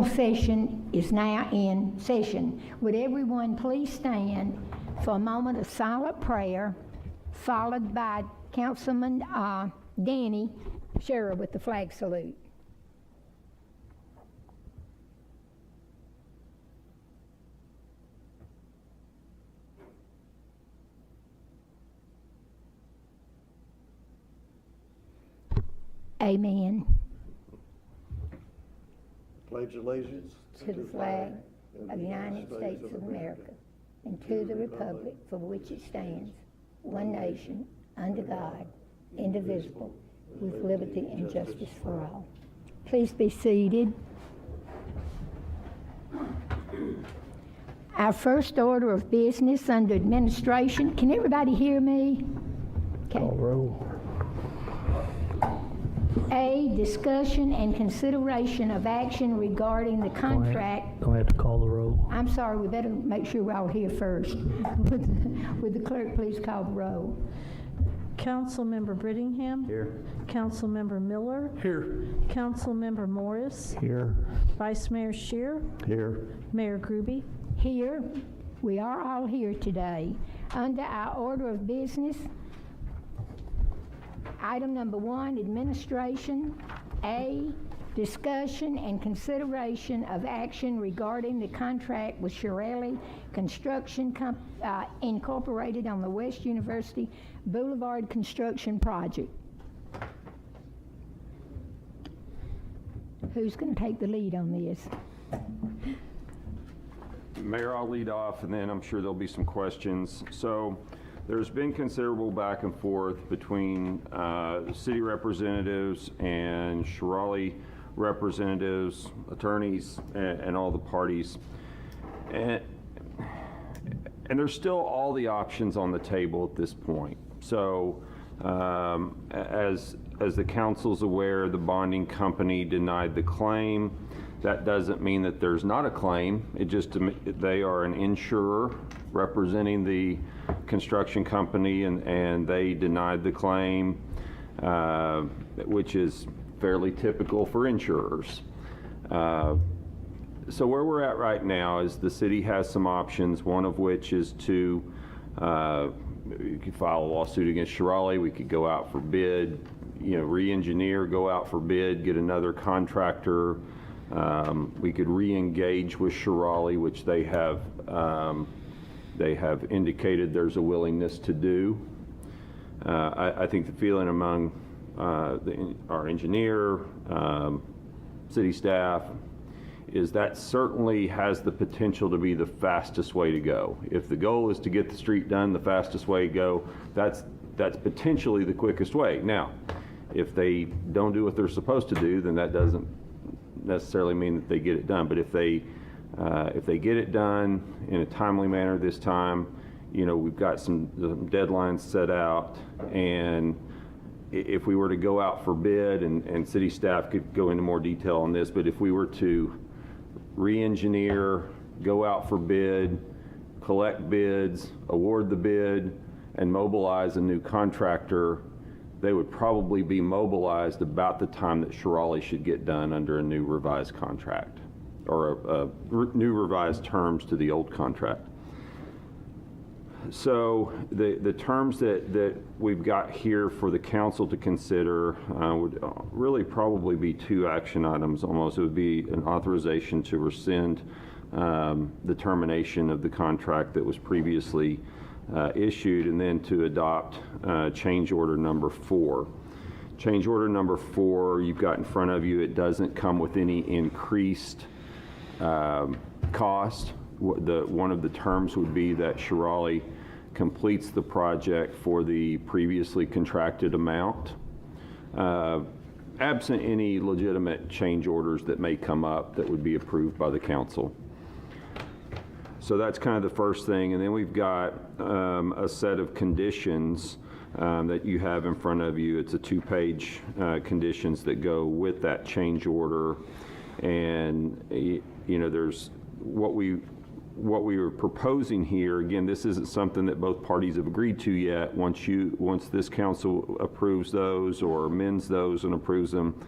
general session is now in session. Would everyone please stand for a moment of silent prayer, followed by Councilman Danny Sherrill with the flag salute. Amen. Pledge allegiance To the flag of the United States of America and to the republic for which it stands, one nation, under God, indivisible, with liberty and justice for all. Please be seated. Our first order of business under administration. Can everybody hear me? Okay. Call roll. A, discussion and consideration of action regarding the contract. Don't have to call the roll. I'm sorry, we better make sure we're all here first. Would the clerk please call the roll? Councilmember Brittingham. Here. Councilmember Miller. Here. Councilmember Morris. Here. Vice Mayor Shear. Here. Mayor Gruby. Here. We are all here today. Under our order of business, item number 1, administration. A, discussion and consideration of action regarding the contract with Shirley Construction Incorporated on the West University Boulevard construction project. Who's going to take the lead on this? Mayor, I'll lead off, and then I'm sure there'll be some questions. So there's been considerable back and forth between city representatives and Shirley representatives, attorneys, and all the parties. And there's still all the options on the table at this point. So as the council's aware, the bonding company denied the claim. That doesn't mean that there's not a claim. It just, they are an insurer representing the construction company, and they denied the claim, which is fairly typical for insurers. So where we're at right now is the city has some options, one of which is to you could file a lawsuit against Shirley. We could go out for bid, re-engineer, go out for bid, get another contractor. We could re-engage with Shirley, which they have indicated there's a willingness to do. I think the feeling among our engineer, city staff, is that certainly has the potential to be the fastest way to go. If the goal is to get the street done, the fastest way to go, that's potentially the quickest way. Now, if they don't do what they're supposed to do, then that doesn't necessarily mean that they get it done. But if they get it done in a timely manner this time, we've got some deadlines set out, and if we were to go out for bid, and city staff could go into more detail on this, but if we were to re-engineer, go out for bid, collect bids, award the bid, and mobilize a new contractor, they would probably be mobilized about the time that Shirley should get done under a new revised contract, or new revised terms to the old contract. So the terms that we've got here for the council to consider would really probably be 2 action items almost. It would be an authorization to rescind the termination of the contract that was previously issued, and then to adopt change order number 4. Change order number 4 you've got in front of you. It doesn't come with any increased cost. One of the terms would be that Shirley completes the project for the previously contracted amount, absent any legitimate change orders that may come up that would be approved by the council. So that's kind of the first thing. And then we've got a set of conditions that you have in front of you. It's a 2-page conditions that go with that change order. And there's what we were proposing here. Again, this isn't something that both parties have agreed to yet. Once this council approves those or amends those and approves them,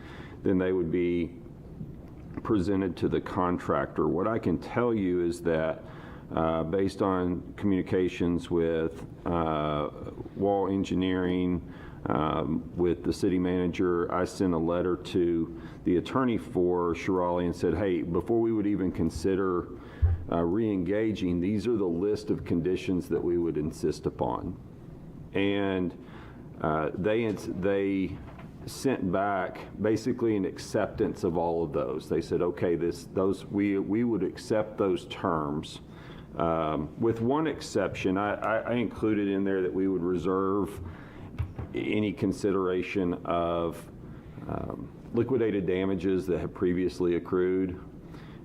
then they would be presented to the contractor. What I can tell you is that based on communications with Wall Engineering, with the city manager, I sent a letter to the attorney for Shirali and said, hey, before we would even consider re-engaging, these are the list of conditions that we would insist upon. And they sent back basically an acceptance of all of those. They said, okay, we would accept those terms. With one exception, I included in there that we would reserve any consideration of liquidated damages that have previously accrued,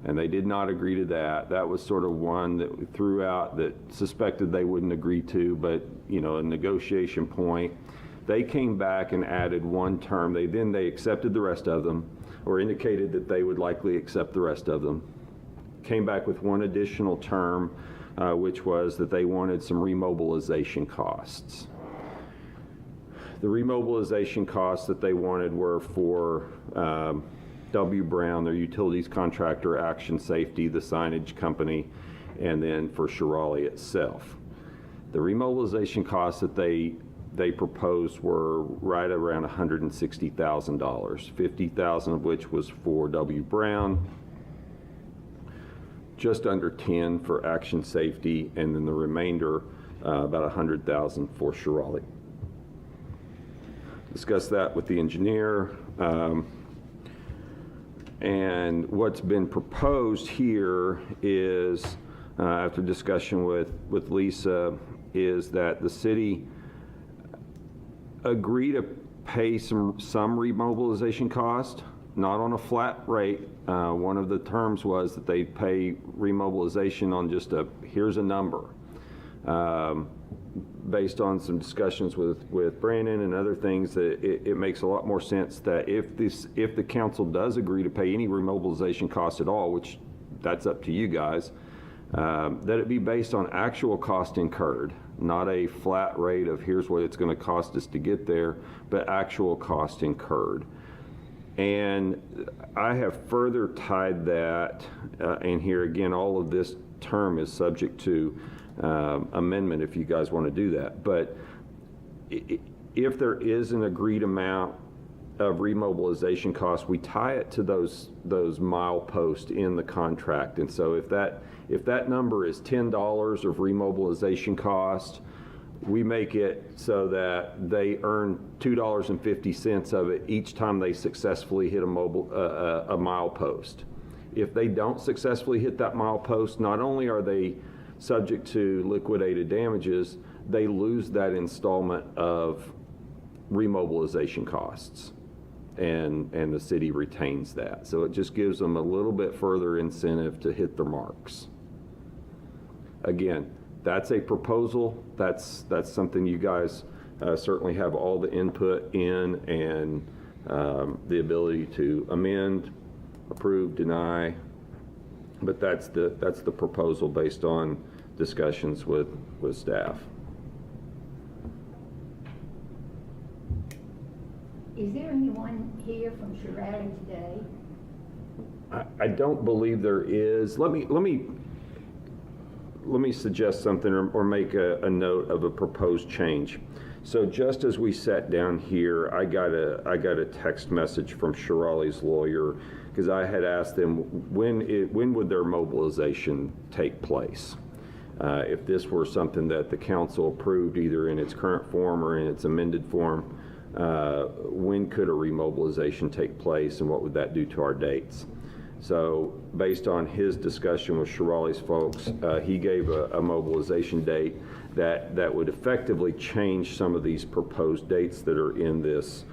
and they did not agree to that. That was sort of one that we threw out that suspected they wouldn't agree to, but a negotiation point. They came back and added one term. They accepted the rest of them, or indicated that they would likely accept the rest of them. Came back with one additional term, which was that they wanted some remobilization costs. The remobilization costs that they wanted were for W. Brown, their utilities contractor, Action Safety, the signage company, and then for Shirali itself. The remobilization costs that they proposed were right around $160,000, $50,000 of which was for W. Brown, just under 10 for Action Safety, and then the remainder, about $100,000 for Shirali. Discussed that with the engineer, and what's been proposed here is, after discussion with Lisa, is that the city agree to pay some remobilization cost, not on a flat rate. One of the terms was that they pay remobilization on just here's a number. Based on some discussions with Brandon and other things, that it makes a lot more sense that if the council does agree to pay any remobilization costs at all, which that's up to you guys, that it be based on actual cost incurred, not a flat rate of here's what it's going to cost us to get there, but actual cost incurred. And I have further tied that, and here again, all of this term is subject to amendment if you guys want to do that. But if there is an agreed amount of remobilization costs, we tie it to those mileposts in the contract. And so if that number is $10 of remobilization cost, we make it so that they earn $2.50 of it each time they successfully hit a milepost. If they don't successfully hit that milepost, not only are they subject to liquidated damages, they lose that installment of remobilization costs, and the city retains that. So it just gives them a little bit further incentive to hit their marks. Again, that's a proposal. That's something you guys certainly have all the input in, and the ability to amend, approve, deny. But that's the proposal based on discussions with staff. Is there anyone here from Shirali today? I don't believe there is. Let me suggest something, or make a note of a proposed change. So just as we sat down here, I got a text message from Shirali's lawyer, because I had asked them when would their mobilization take place. If this were something that the council approved either in its current form or in its amended form, when could a remobilization take place, and what would that do to our dates? So based on his discussion with Shirali's folks, he gave a mobilization date that would effectively change some of these proposed dates that are in this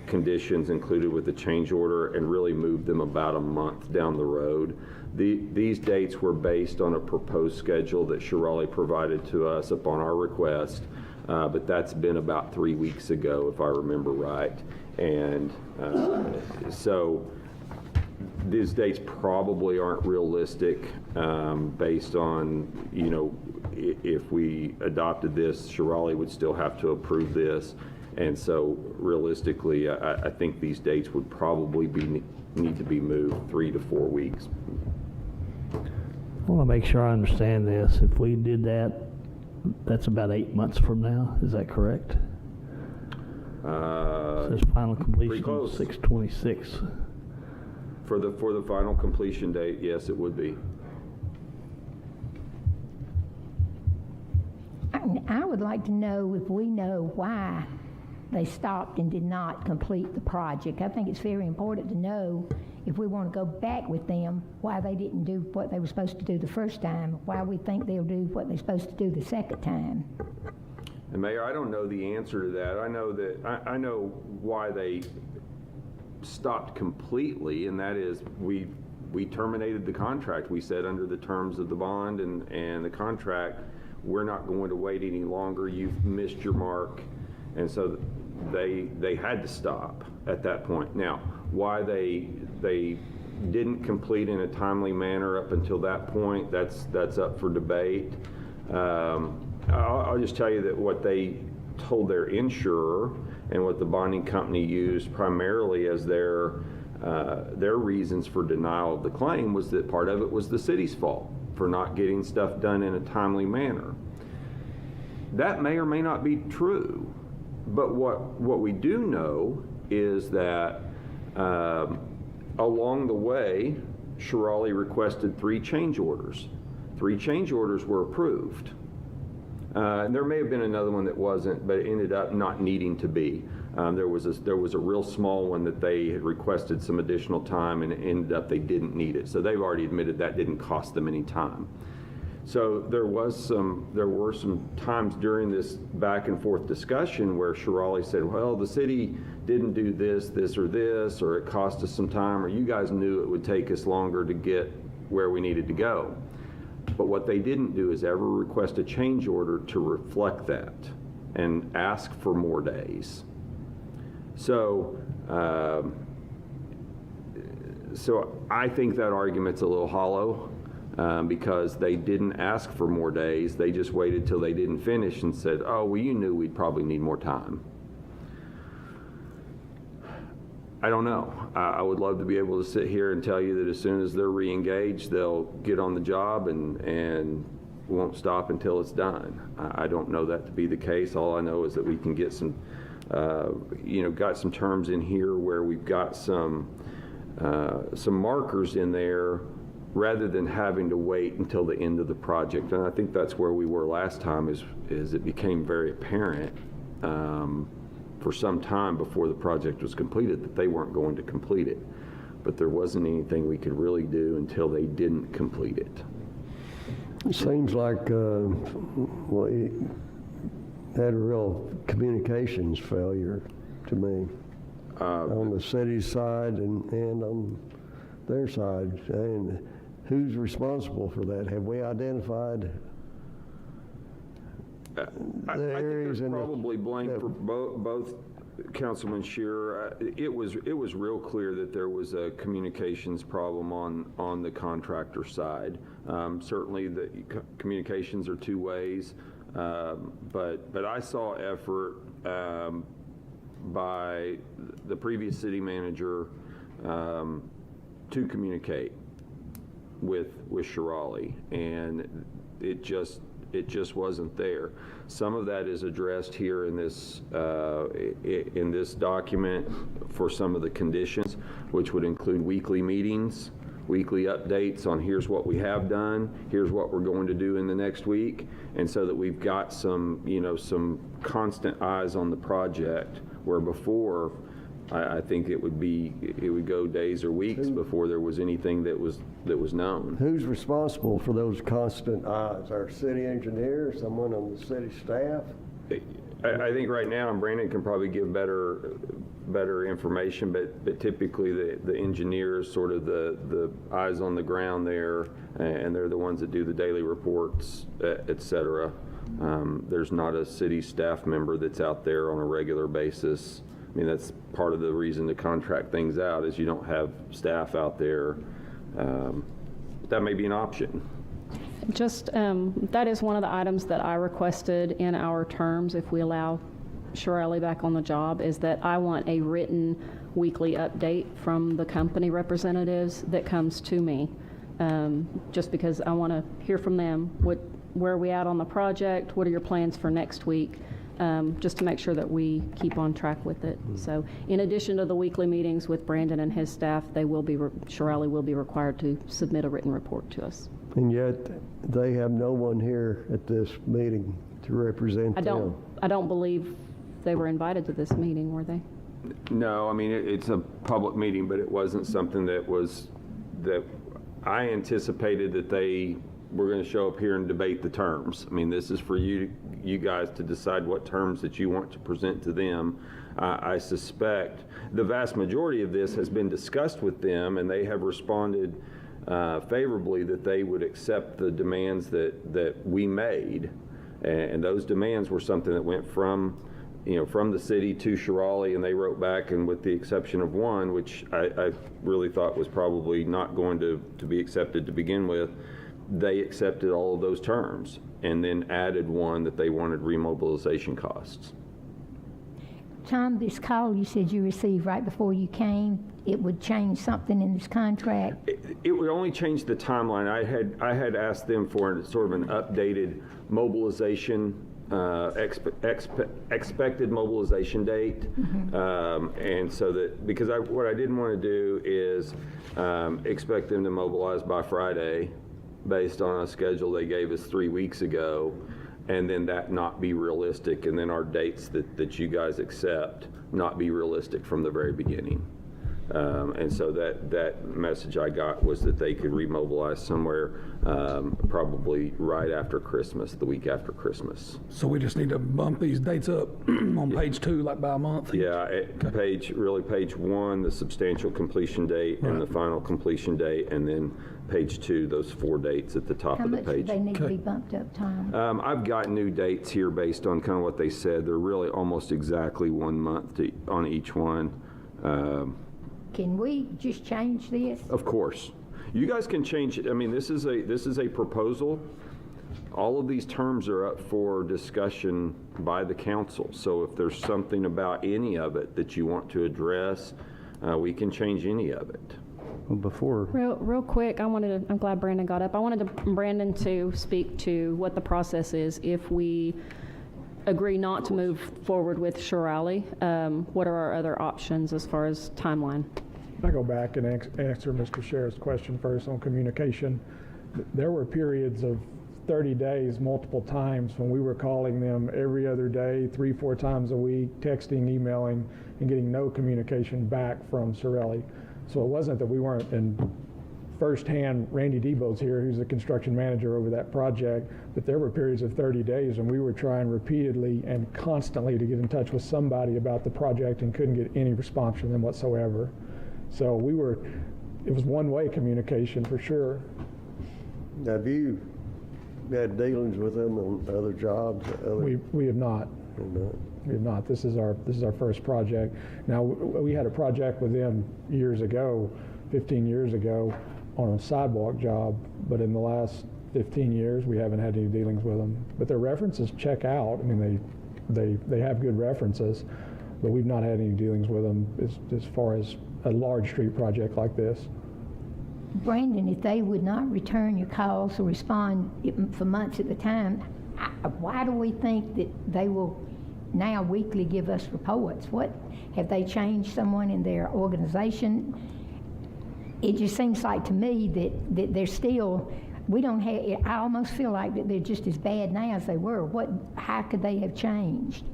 conditions included with the change order, and really move them about a month down the road. These dates were based on a proposed schedule that Shirali provided to us upon our request, but that's been about 3 weeks ago, if I remember right. And so these dates probably aren't realistic, based on, if we adopted this, Shirali would still have to approve this. And so realistically, I think these dates would probably need to be moved 3 to 4 weeks. I want to make sure I understand this. If we did that, that's about 8 months from now. Is that correct? It says final completion close. 6/26. For the final completion date, yes, it would be. I would like to know if we know why they stopped and did not complete the project. I think it's very important to know, if we want to go back with them, why they didn't do what they were supposed to do the first time, why we think they'll do what they're supposed to do the second time. And Mayor, I don't know the answer to that. I know why they stopped completely, and that is we terminated the contract. We said under the terms of the bond and the contract, we're not going to wait any longer. You've missed your mark. And so they had to stop at that point. Now, why they didn't complete in a timely manner up until that point, that's up for debate. I'll just tell you that what they told their insurer and what the bonding company used primarily as their reasons for denial of the claim was that part of it was the city's fault for not getting stuff done in a timely manner. That may or may not be true, but what we do know is that along the way, Shirali requested 3 change orders. 3 change orders were approved. And there may have been another one that wasn't, but it ended up not needing to be. There was a real small one that they had requested some additional time, and it ended up they didn't need it. So they've already admitted that didn't cost them any time. So there were some times during this back and forth discussion where Shirali said, well, the city didn't do this, or it cost us some time, or you guys knew it would take us longer to get where we needed to go. But what they didn't do is ever request a change order to reflect that and ask for more days. So, so I think that argument's a little hollow because they didn't ask for more days. They just waited till they didn't finish and said, oh, well, you knew we'd probably need more time. I don't know. I would love to be able to sit here and tell you that as soon as they're re-engaged, they'll get on the job and won't stop until it's done. I don't know that to be the case. All I know is that we can get some, got some terms in here where we've got some markers in there rather than having to wait until the end of the project. And I think that's where we were last time is it became very apparent for some time before the project was completed that they weren't going to complete it. But there wasn't anything we could really do until they didn't complete it. It seems like, it had a real communications failure to me on the city's side and on their side. And who's responsible for that? Have we identified I think there's probably blame for both Councilman Shearer. It was real clear that there was a communications problem on the contractor side. Certainly the communications are 2 ways, but I saw effort by the previous city manager to communicate with Shirali, and it just wasn't there. Some of that is addressed here in this document for some of the conditions, which would include weekly meetings, weekly updates on here's what we have done, here's what we're going to do in the next week, and so that we've got some constant eyes on the project, where before I think it would go days or weeks before there was anything that was known. Who's responsible for those constant eyes? Our city engineer, someone on the city staff? I think right now, and Brandon can probably give better information, but typically the engineer is sort of the eyes on the ground there, and they're the ones that do the daily reports, et cetera. There's not a city staff member that's out there on a regular basis. I mean, that's part of the reason to contract things out is you don't have staff out there. That may be an option. Just, that is one of the items that I requested in our terms, if we allow Shirley back on the job is that I want a written weekly update from the company representatives that comes to me, just because I want to hear from them. Where are we at on the project? What are your plans for next week? Just to make sure that we keep on track with it. So in addition to the weekly meetings with Brandon and his staff, Shirley will be required to submit a written report to us. And yet, they have no one here at this meeting to represent them. I don't believe they were invited to this meeting, were they? No, I mean, it's a public meeting, but it wasn't something that I anticipated that they were going to show up here and debate the terms. I mean, this is for you guys to decide what terms that you want to present to them. I suspect the vast majority of this has been discussed with them, and they have responded favorably that they would accept the demands that we made. And those demands were something that went from the city to Shirley, and they wrote back, and with the exception of one, which I really thought was probably not going to be accepted to begin with, they accepted all of those terms and then added one that they wanted remobilization costs. Tom, this call you said you received right before you came, it would change something in this contract? It would only change the timeline. I had asked them for sort of an updated mobilization, expected mobilization date. Mm-hmm. And so that, because what I didn't want to do is expect them to mobilize by Friday based on a schedule they gave us 3 weeks ago, and then that not be realistic, and then our dates that you guys accept not be realistic from the very beginning. And so that message I got was that they could remobilize somewhere probably right after Christmas, the week after Christmas. So we just need to bump these dates up on page 2, like by a month? Yeah, page 1, the substantial completion date, and the final completion date, and then page 2, those 4 dates at the top of the page. How much do they need to be bumped up, Tom? I've got new dates here based on kind of what they said. They're really almost exactly 1 month on each one. Can we just change this? Of course. You guys can change it. I mean, this is a proposal. All of these terms are up for discussion by the council. So if there's something about any of it that you want to address, we can change any of it. Well, before, Real quick, I'm glad Brandon got up. I wanted Brandon to speak to what the process is if we agree not to move forward with Shirley. What are our other options as far as timeline? I go back and answer Mr. Sheriff's question first on communication. There were periods of 30 days, multiple times, when we were calling them every other day, 3-4 times a week, texting, emailing, and getting no communication back from Shirley. So it wasn't that we weren't in firsthand. Randy Debo's here, who's the construction manager over that project, but there were periods of 30 days when we were trying repeatedly and constantly to get in touch with somebody about the project and couldn't get any response from them whatsoever. So it was one-way communication for sure. have you had dealings with them on other jobs? We have not. We have not. This is our first project. Now, we had a project with them years ago, 15 years ago, on a sidewalk job, but in the last 15 years, we haven't had any dealings with them. But their references check out. I mean, they have good references, but we've not had any dealings with them as far as a large street project like this. Brandon, if they would not return your calls or respond for months at a time, why do we think that they will now weekly give us reports? What, have they changed someone in their organization? It just seems like to me that they're still, we don't have, I almost feel like that they're just as bad now as they were. How could they have changed?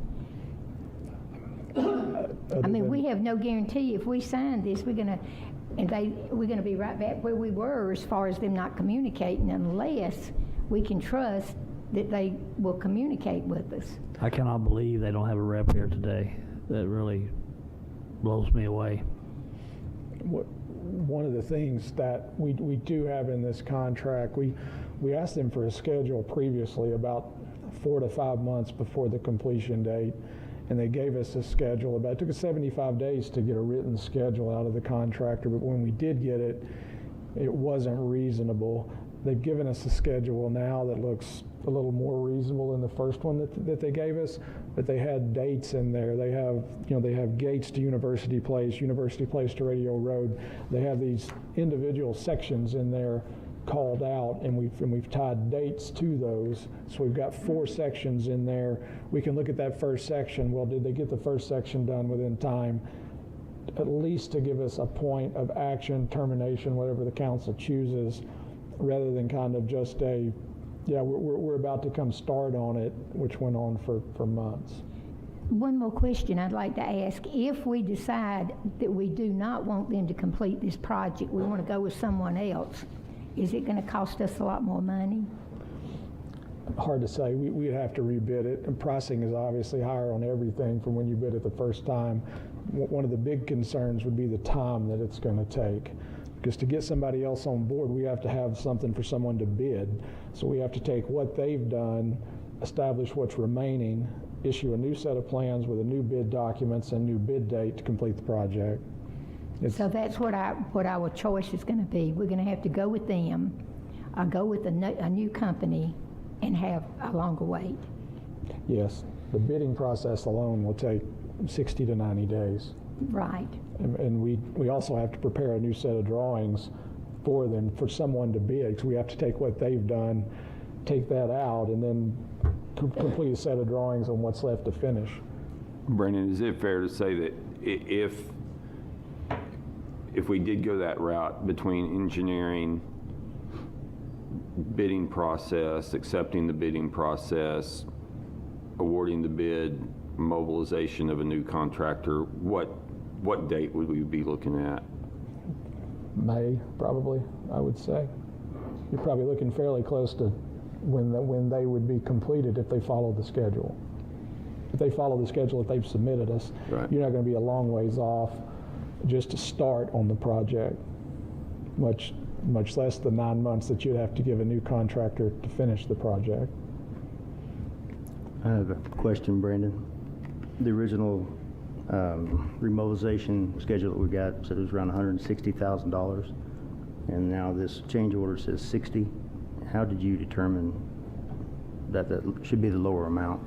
I mean, we have no guarantee if we sign this, we're gonna be right back where we were as far as them not communicating, unless we can trust that they will communicate with us. I cannot believe they don't have a rep here today. That really blows me away. One of the things that we do have in this contract, we asked them for a schedule previously about 4 to 5 months before the completion date, and they gave us a schedule. It took us 75 days to get a written schedule out of the contractor, but when we did get it, it wasn't reasonable. They've given us a schedule now that looks a little more reasonable than the first one that they gave us, but they had dates in there. They have, they have gates to University Place to Radio Road. They have these individual sections in there called out, and we've tied dates to those. So we've got 4 sections in there. We can look at that first section. Well, did they get the first section done within time? At least to give us a point of action, termination, whatever the council chooses, rather than kind of just we're about to come start on it, which went on for months. One more question I'd like to ask. If we decide that we do not want them to complete this project, we want to go with someone else, is it going to cost us a lot more money? Hard to say. We'd have to rebid it, and pricing is obviously higher on everything from when you bid it the first time. One of the big concerns would be the time that it's going to take. Because to get somebody else on board, we have to have something for someone to bid. So we have to take what they've done, establish what's remaining, issue a new set of plans with a new bid documents and new bid date to complete the project. So that's what our choice is going to be. We're going to have to go with them, or go with a new company and have a longer wait. Yes, the bidding process alone will take 60 to 90 days. Right. And we also have to prepare a new set of drawings for them, for someone to bid, because we have to take what they've done, take that out, and then complete a set of drawings on what's left to finish. Brandon, is it fair to say that if we did go that route between engineering, bidding process, accepting the bidding process, awarding the bid, mobilization of a new contractor, what date would we be looking at? May, probably, I would say. You're probably looking fairly close to when they would be completed if they follow the schedule. If they follow the schedule that they've submitted us, right, you're not going to be a long ways off just to start on the project, much less than 9 months that you'd have to give a new contractor to finish the project. I have a question, Brandon. The original remobilization schedule that we got said it was around $160,000, and now this change order says 60. How did you determine that should be the lower amount?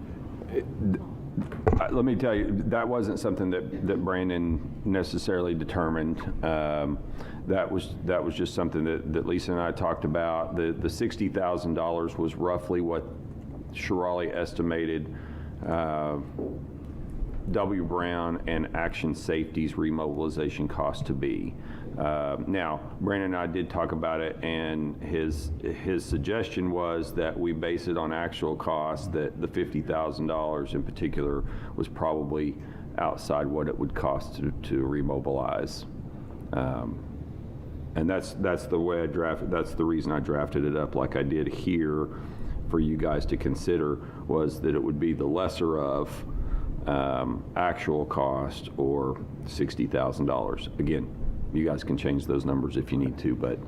Let me tell you, that wasn't something that Brandon necessarily determined. That was just something that Lisa and I talked about. The $60,000 was roughly what Shirley estimated W. Brown and Action Safety's remobilization cost to be. Now, Brandon and I did talk about it, and his suggestion was that we base it on actual costs, that the $50,000 in particular was probably outside what it would cost to remobilize. And that's the way that's the reason I drafted it up like I did here for you guys to consider, was that it would be the lesser of actual cost or $60,000. Again, you guys can change those numbers if you need to, but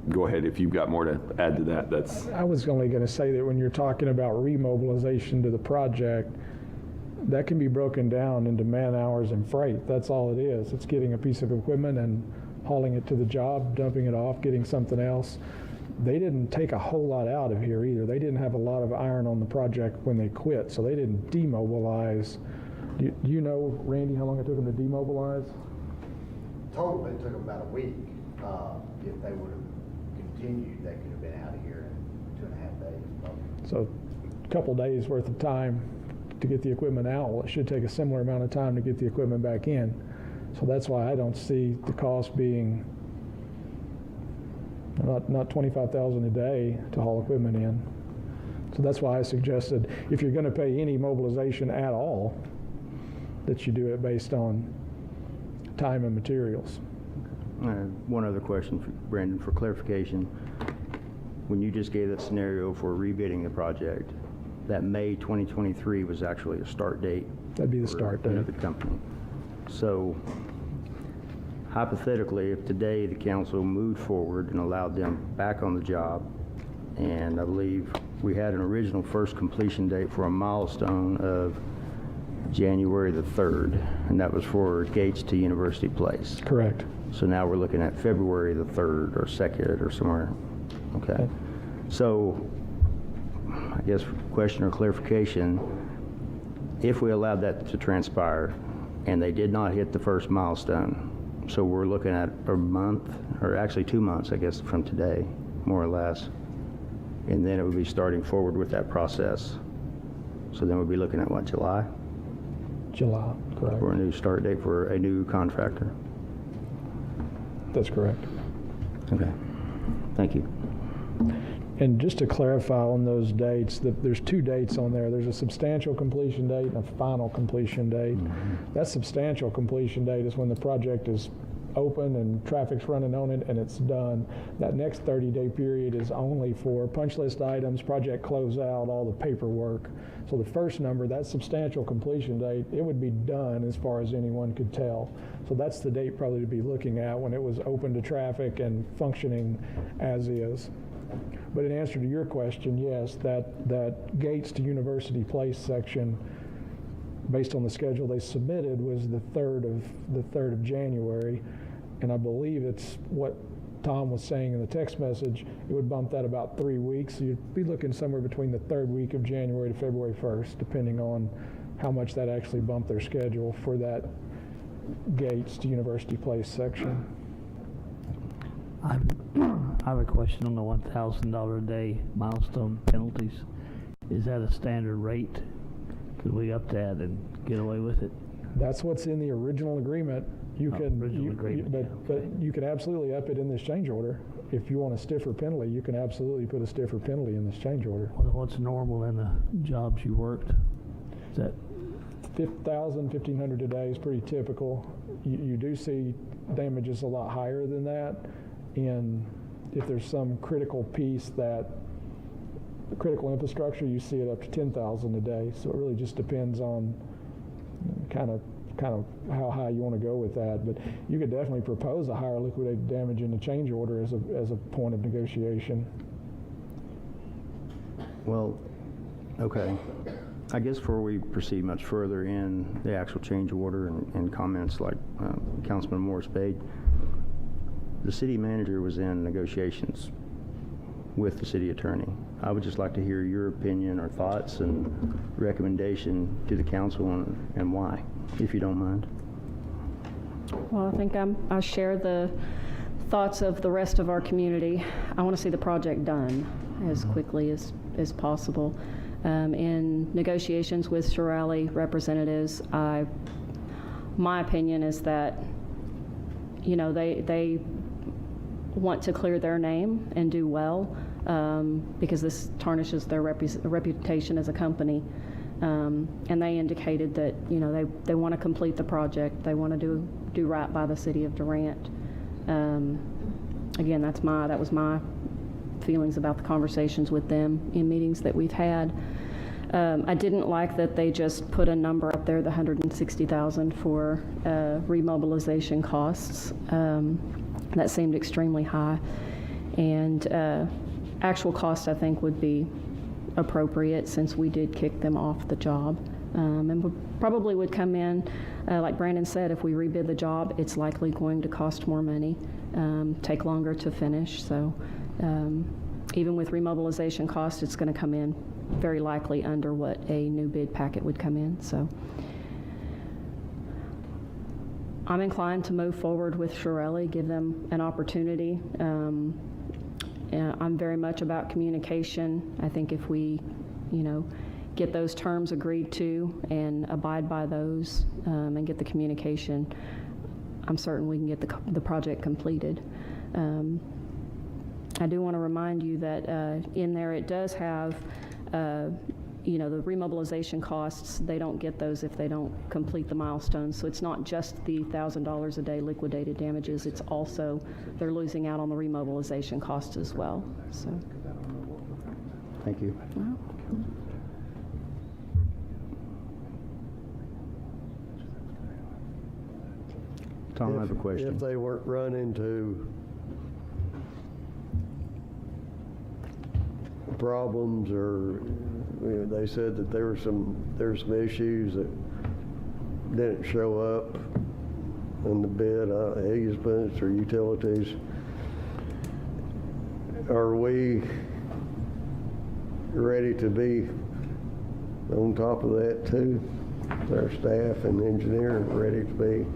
go ahead if you've got more to add to that. I was only going to say that when you're talking about remobilization to the project, that can be broken down into man hours and freight. That's all it is. It's getting a piece of equipment and hauling it to the job, dumping it off, getting something else. They didn't take a whole lot out of here either. They didn't have a lot of iron on the project when they quit, so they didn't demobilize. Do you know, Randy, how long it took them to demobilize? Total, it took them about a week. If they would have continued, they could have been out of here in 2.5 days. Probably. So a couple days worth of time to get the equipment out. Well, it should take a similar amount of time to get the equipment back in. So that's why I don't see the cost being not $25,000 a day to haul equipment in. So that's why I suggested if you're going to pay any mobilization at all, that you do it based on time and materials. One other question, for Brandon, for clarification. When you just gave that scenario for rebidding the project, that May 2023 was actually a start date. That'd be the start date. Of the company. So hypothetically, if today the council moved forward and allowed them back on the job, and I believe we had an original first completion date for a milestone of January the 3rd, and that was for gates to University Place. Correct. So now we're looking at February the 3rd or 2nd or somewhere. Okay. So I guess question or clarification, if we allowed that to transpire and they did not hit the first milestone, so we're looking at a month, or actually 2 months, I guess, from today, more or less, and then it would be starting forward with that process. So then we'd be looking at what, July? July, correct. For a new start date for a new contractor. That's correct. Okay. Thank you. And just to clarify on those dates, there's 2 dates on there. There's a substantial completion date and a final completion date. That substantial completion date is when the project is open and traffic's running on it and it's done. That next 30-day period is only for punch list items, project closeout, all the paperwork. So the first number, that substantial completion date, it would be done as far as anyone could tell. So that's the date probably to be looking at when it was open to traffic and functioning as is. But in answer to your question, yes, that gates to University Place section, based on the schedule they submitted, was the 3rd of January, and I believe it's what Tom was saying in the text message. It would bump that about 3 weeks. So you'd be looking somewhere between the 3rd week of January to February 1st, depending on how much that actually bumped their schedule for that gates to University Place section. I have a question on the $1,000 a day milestone penalties. Is that a standard rate? Could we up that and get away with it? That's what's in the original agreement. You can, but you can absolutely up it in this change order. If you want a stiffer penalty, you can absolutely put a stiffer penalty in this change order. What's normal in the jobs you worked? Is that 1,000, 1,500 a day is pretty typical. You do see damages a lot higher than that. And if there's some critical piece that, critical infrastructure, you see it up to 10,000 a day. So it really just depends on kind of how high you want to go with that. But you could definitely propose a higher liquidated damage in the change order as a point of negotiation. Well, okay. I guess before we proceed much further in the actual change order and comments like Councilman Morris made, the city manager was in negotiations with the city attorney. I would just like to hear your opinion or thoughts and recommendation to the council and why, if you don't mind. Well, I think I share the thoughts of the rest of our community. I want to see the project done as quickly as possible. In negotiations with Shirley representatives, my opinion is that, you know, they want to clear their name and do well, because this tarnishes their reputation as a company. And they indicated that, you know, they want to complete the project. They want to do right by the city of Durant. Again, that was my feelings about the conversations with them in meetings that we've had. I didn't like that they just put a number up there, the $160,000 for remobilization costs. That seemed extremely high. And actual cost, I think, would be appropriate since we did kick them off the job. And probably would come in, like Brandon said, if we rebid the job, it's likely going to cost more money, take longer to finish. So even with remobilization costs, it's going to come in very likely under what a new bid packet would come in. So I'm inclined to move forward with Shirley, give them an opportunity. I'm very much about communication. I think if we, you know, get those terms agreed to and abide by those and get the communication, I'm certain we can get the project completed. I do want to remind you that in there it does have, you know, the remobilization costs. They don't get those if they don't complete the milestones. So it's not just the $1,000 a day liquidated damages. It's also they're losing out on the remobilization costs as well. So. Thank you. Well. Tom, I have a question. If they weren't run into problems, or you know, they said that there were some issues that didn't show up in the bid, easements or utilities. Are we ready to be on top of that too? Our staff and engineer ready to be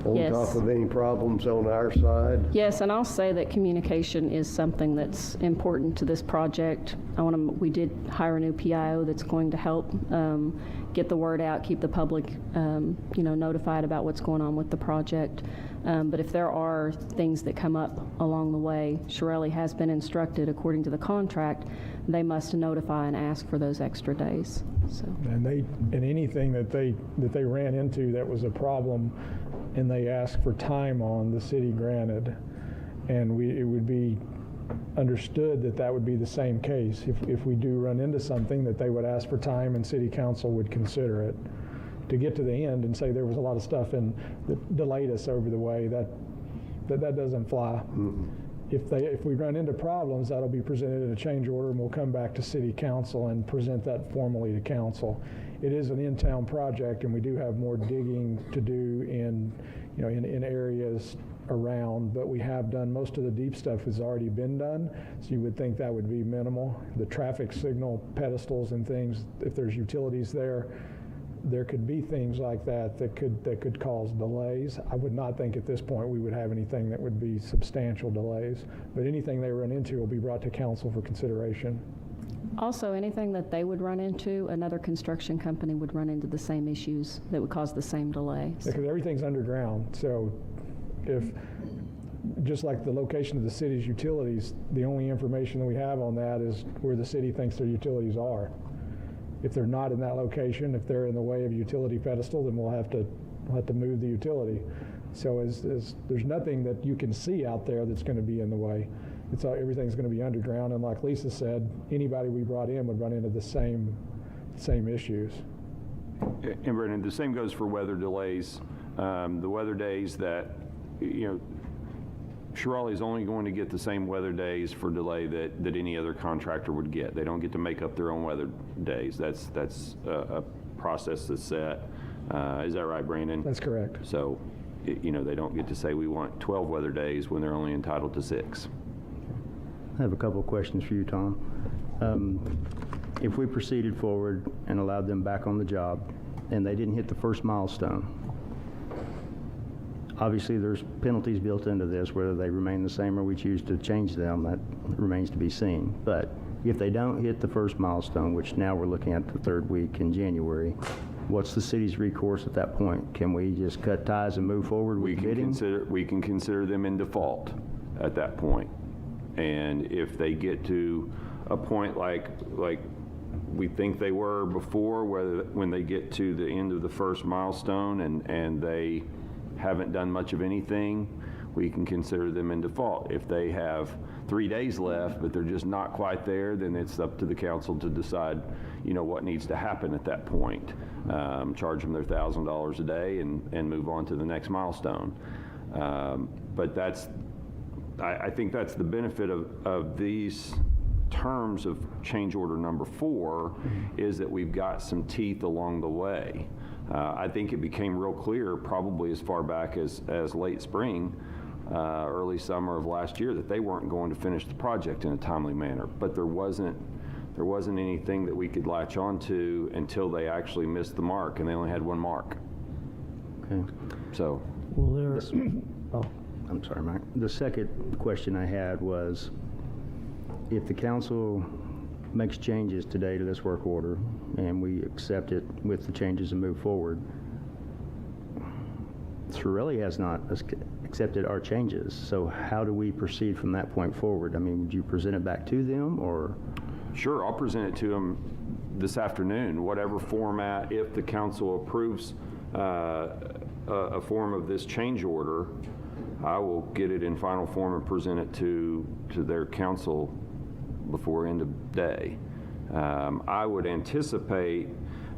on Yes. top of any problems on our side? Yes, and I'll say that communication is something that's important to this project. We did hire a new PIO that's going to help get the word out, keep the public, notified about what's going on with the project. But if there are things that come up along the way, Shirley has been instructed, according to the contract, they must notify and ask for those extra days. So. And anything that they ran into that was a problem and they asked for time on, the city granted. And it would be understood that would be the same case. If we do run into something, that they would ask for time and city council would consider it. To get to the end and say there was a lot of stuff that delayed us over the way, that doesn't fly. Mm-hmm. If we run into problems, that'll be presented in a change order, and we'll come back to city council and present that formally to council. It is an in-town project, and we do have more digging to do in areas around, but we have done most of the deep stuff has already been done, so you would think that would be minimal. The traffic signal pedestals and things, if there's utilities there could be things like that could cause delays. I would not think at this point we would have anything that would be substantial delays, but anything they run into will be brought to council for consideration. Also, anything that they would run into, another construction company would run into the same issues that would cause the same delay. So. Because everything's underground, so just like the location of the city's utilities, the only information that we have on that is where the city thinks their utilities are. If they're not in that location, if they're in the way of a utility pedestal, then we'll have to move the utility. So there's nothing that you can see out there that's going to be in the way. Everything's going to be underground, and like Lisa said, anybody we brought in would run into the same issues. And Brendan, the same goes for weather delays. The weather days that, Shirley is only going to get the same weather days for delay that any other contractor would get. They don't get to make up their own weather days. That's a process that's set. Is that right, Brandon? That's correct. So, they don't get to say we want 12 weather days when they're only entitled to 6. I have a couple of questions for you, Tom. If we proceeded forward and allowed them back on the job and they didn't hit the first milestone, obviously there's penalties built into this, whether they remain the same or we choose to change them, that remains to be seen. But if they don't hit the first milestone, which now we're looking at the third week in January, what's the city's recourse at that point? Can we just cut ties and move forward with bidding? We can consider them in default at that point. And if they get to a point like we think they were before, when they get to the end of the first milestone and they haven't done much of anything, we can consider them in default. If they have 3 days left, but they're just not quite there, then it's up to the council to decide, what needs to happen at that point. Charge them their $1,000 a day and move on to the next milestone. But I think that's the benefit of these terms of change order number 4, is that we've got some teeth along the way. I think it became real clear probably as far back as late spring, early summer of last year, that they weren't going to finish the project in a timely manner. But there wasn't anything that we could latch onto until they actually missed the mark, and they only had 1 mark. Okay. So. Well, I'm sorry, Mike. The second question I had was, if the council makes changes today to this work order and we accept it with the changes and move forward, Shirley has not accepted our changes. So how do we proceed from that point forward? I mean, would you present it back to them, or? Sure, I'll present it to them this afternoon, whatever format. If the council approves a form of this change order, I will get it in final form and present it to their council before end of day. I would anticipate,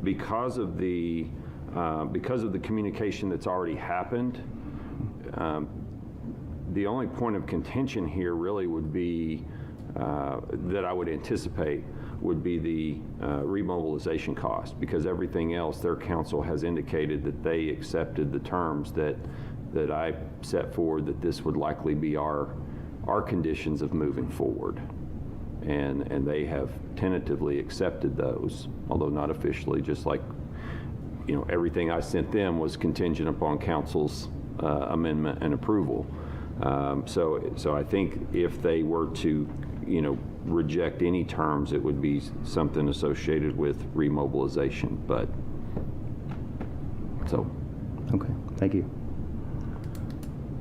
because of the communication that's already happened, the only point of contention here really would be that I would anticipate would be the remobilization cost, because everything else, their council has indicated that they accepted the terms that I set forward, that this would likely be our conditions of moving forward. And they have tentatively accepted those, although not officially, just like, everything I sent them was contingent upon council's amendment and approval. So I think if they were to, reject any terms, it would be something associated with remobilization, but, so. Okay, thank you.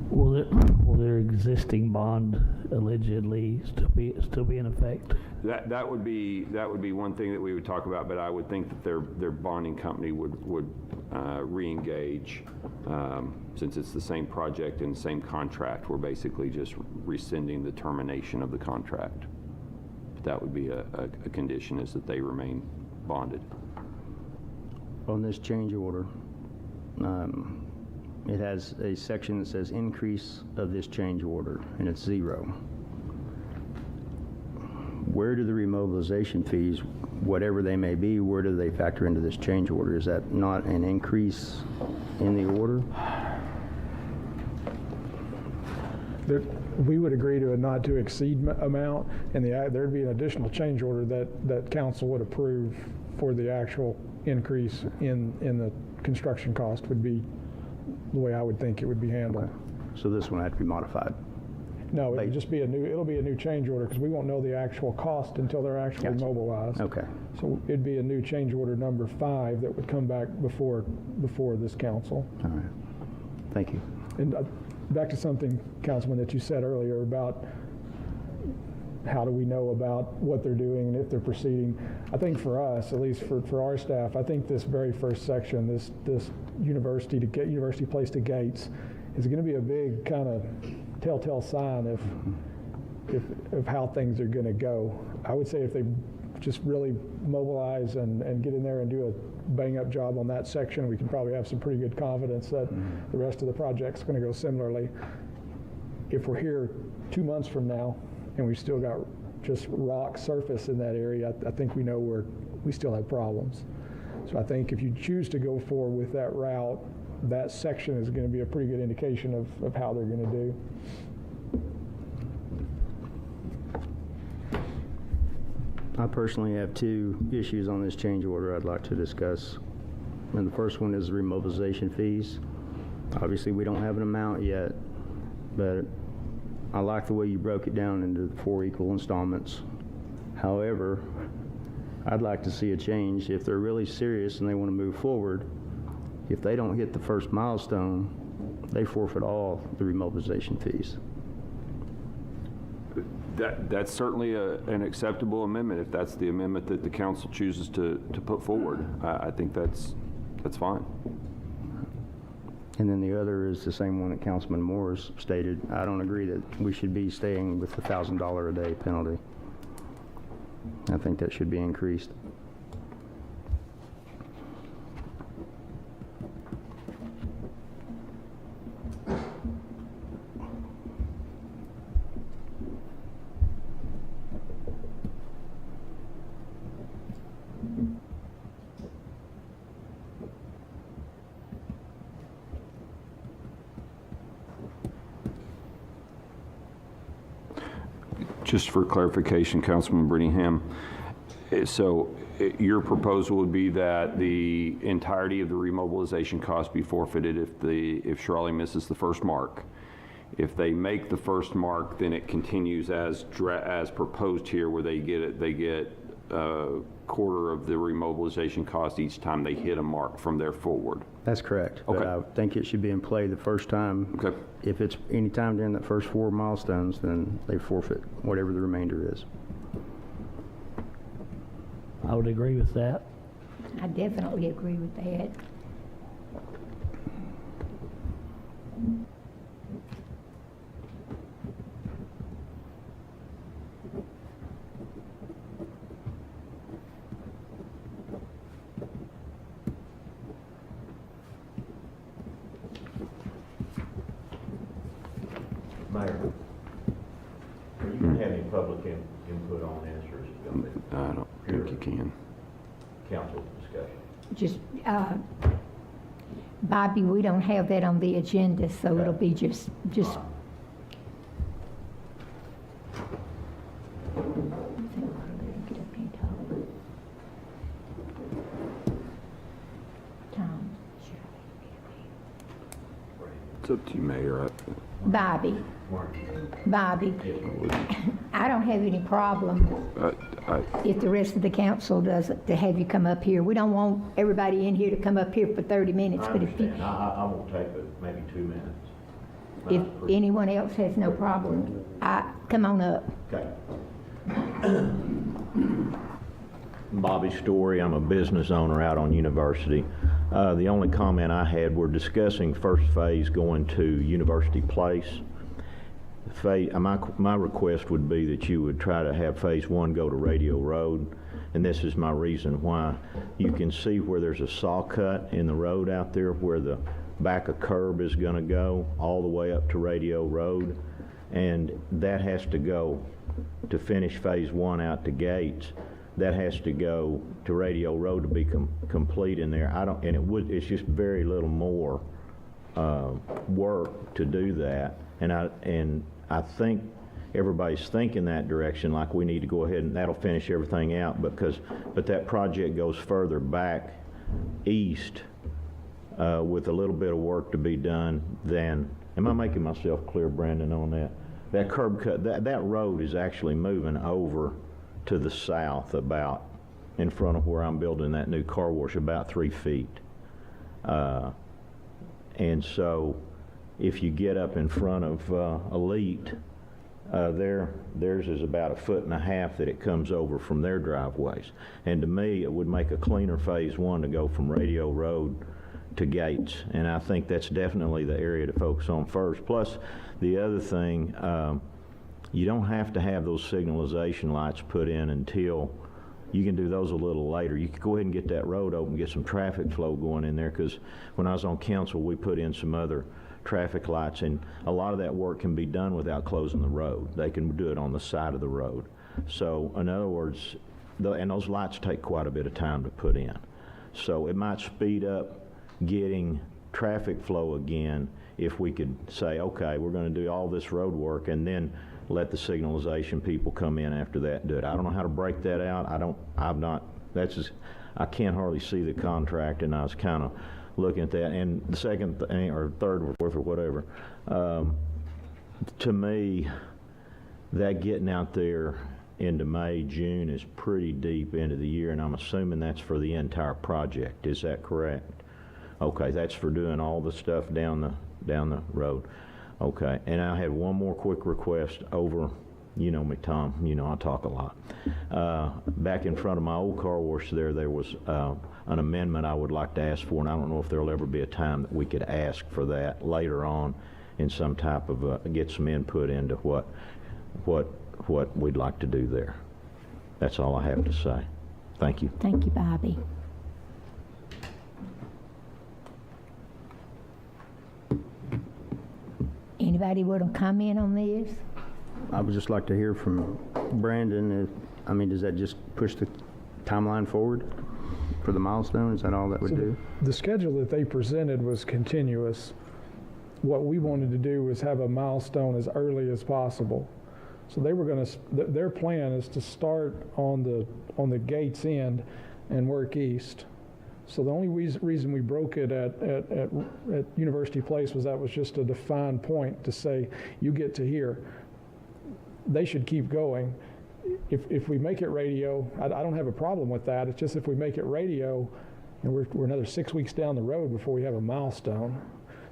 Will their existing bond allegedly still be in effect? That would be one thing that we would talk about, but I would think that their bonding company would re-engage, since it's the same project and same contract. We're basically just rescinding the termination of the contract. But that would be a condition, is that they remain bonded. On this change order, it has a section that says increase of this change order, and it's 0. Where do the remobilization fees, whatever they may be, where do they factor into this change order? Is that not an increase in the order? We would agree to a not to exceed amount, and there'd be an additional change order that council would approve for the actual increase in the construction cost, would be the way I would think it would be handled. So this one had to be modified? No, it'll just be it'll be a new change order, because we won't know the actual cost until they're actually Gotcha. mobilized. Okay. So it'd be a new change order number 5 that would come back before this council. All right. Thank you. And back to something, Councilman, that you said earlier about how do we know about what they're doing and if they're proceeding. I think for us, at least for our staff, I think this very first section, this University Place to Gates, is going to be a big kind of telltale sign of how things are going to go. I would say if they just really mobilize and get in there and do a bang-up job on that section, we can probably have some pretty good confidence that the rest of the project's going to go similarly. If we're here 2 months from now and we've still got just rock surface in that area, I think we know we still have problems. So I think if you choose to go forward with that route, that section is going to be a pretty good indication of how they're going to do. I personally have 2 issues on this change order I'd like to discuss. And the first one is remobilization fees. Obviously, we don't have an amount yet, but I like the way you broke it down into 4 equal installments. However, I'd like to see a change. If they're really serious and they want to move forward, if they don't hit the first milestone, they forfeit all the remobilization fees. That's certainly an acceptable amendment, if that's the amendment that the council chooses to put forward. I think that's fine. And then the other is the same one that Councilman Morris stated. I don't agree that we should be staying with the $1,000 a day penalty. I think that should be increased. Just for clarification, Councilman Brittingham, so your proposal would be that the entirety of the remobilization cost be forfeited if Shirley misses the first mark. If they make the first mark, then it continues as proposed here, where they get a quarter of the remobilization cost each time they hit a mark from there forward. That's correct. Okay. But I think it should be in play the first time. Okay. If it's any time during that first 4 milestones, then they forfeit whatever the remainder is. I would agree with that. I definitely agree with that. Mayor, are you going to have any public input on this, or is it going to be? I don't you can. Council discussion. Just, Bobby, we don't have that on the agenda, so it'll be just. Tom, It's up to you, Mayor. Bobby, I don't have any problem if the rest of the council doesn't, to have you come up here. We don't want everybody in here to come up here for 30 minutes, I but if you, understand. I won't take but maybe 2 minutes. if anyone else has no problem, come on up. Okay. Bobby Story, I'm a business owner out on University. The only comment I had, we're discussing first phase going to University Place. My request would be that you would try to have phase 1 go to Radio Road, and this is my reason why. You can see where there's a saw cut in the road out there where the back of curb is going to go all the way up to Radio Road, and that has to go to finish phase 1 out to Gates. That has to go to Radio Road to be complete in there. It's just very little more work to do that, and I think everybody's thinking that direction, like we need to go ahead and that'll finish everything out, but that project goes further back east with a little bit of work to be done. Then, am I making myself clear, Brandon, on that? That curb cut, that road is actually moving over to the south about in front of where I'm building that new car wash, about 3 feet. And so if you get up in front of Elite, theirs is about 1.5 feet that it comes over from their driveways. And to me, it would make a cleaner phase 1 to go from Radio Road to Gates. And I think that's definitely the area to focus on first. Plus, the other thing, you don't have to have those signalization lights put in until you can do those a little later. You can go ahead and get that road open, get some traffic flow going in there, because when I was on council, we put in some other traffic lights, and a lot of that work can be done without closing the road. They can do it on the side of the road. So in other words, and those lights take quite a bit of time to put in. So it might speed up getting traffic flow again if we could say, okay, we're going to do all this road work and then let the signalization people come in after that and do it. I don't know how to break that out. I can't hardly see the contract, and I was kind of looking at that. And the second or third or fourth or whatever, to me, that getting out there into May, June is pretty deep into the year, and I'm assuming that's for the entire project. Is that correct? Okay, that's for doing all the stuff down the road. Okay, and I had one more quick request over, you know me, Tom, you know I talk a lot. Back in front of my old car wash there was an amendment I would like to ask for, and I don't know if there'll ever be a time that we could ask for that later on in some type of, get some input into what we'd like to do there. That's all I have to say. Thank you. Thank you, Bobby. Anybody want to comment on this? I would just like to hear from Brandon. Does that just push the timeline forward for the milestone? Is that all that would do? The schedule that they presented was continuous. What we wanted to do was have a milestone as early as possible. So they were going to, their plan is to start on the Gates end and work east. So the only reason we broke it at University Place was that was just a defined point to say, you get to here. They should keep going. If we make it radio, I don't have a problem with that. It's just if we make it radio, and we're another 6 weeks down the road before we have a milestone.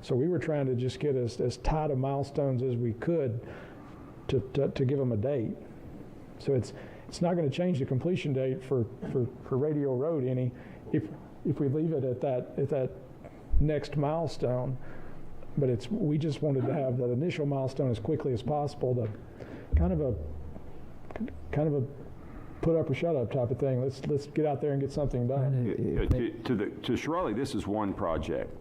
So we were trying to just get as tight of milestones as we could to give them a date. So it's not going to change the completion date for Radio Road any if we leave it at that next milestone. But we just wanted to have that initial milestone as quickly as possible to kind of a put up or shut up type of thing. Let's get out there and get something done. To Shirley, this is one project,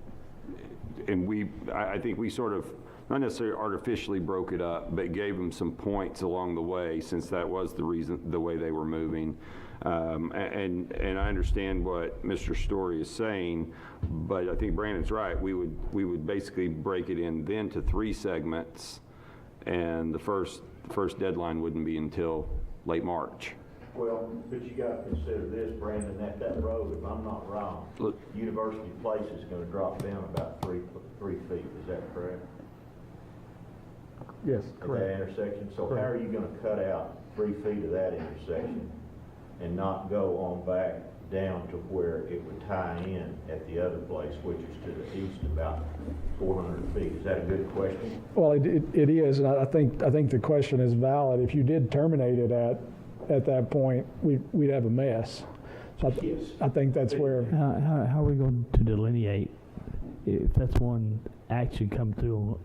and I think we sort of not necessarily artificially broke it up, but gave them some points along the way, since that was the way they were moving. And I understand what Mr. Story is saying, but I think Brandon's right. We would basically break it in then to 3 segments, and the first deadline wouldn't be until late March. Well, but you got to consider this, Brandon, that road, if I'm not wrong, Look. University Place is going to drop down about 3 feet, is that correct? Yes, At that correct. intersection, so how Correct. are you going to cut out 3 feet of that intersection and not go on back down to where it would tie in at the other place, which is to the east about 400 feet? Is that a good question? Well, it is, and I think the question is valid. If you did terminate it at that point, we'd have a mess. So Yes. I think that's where, How are we going to delineate if that's one action come through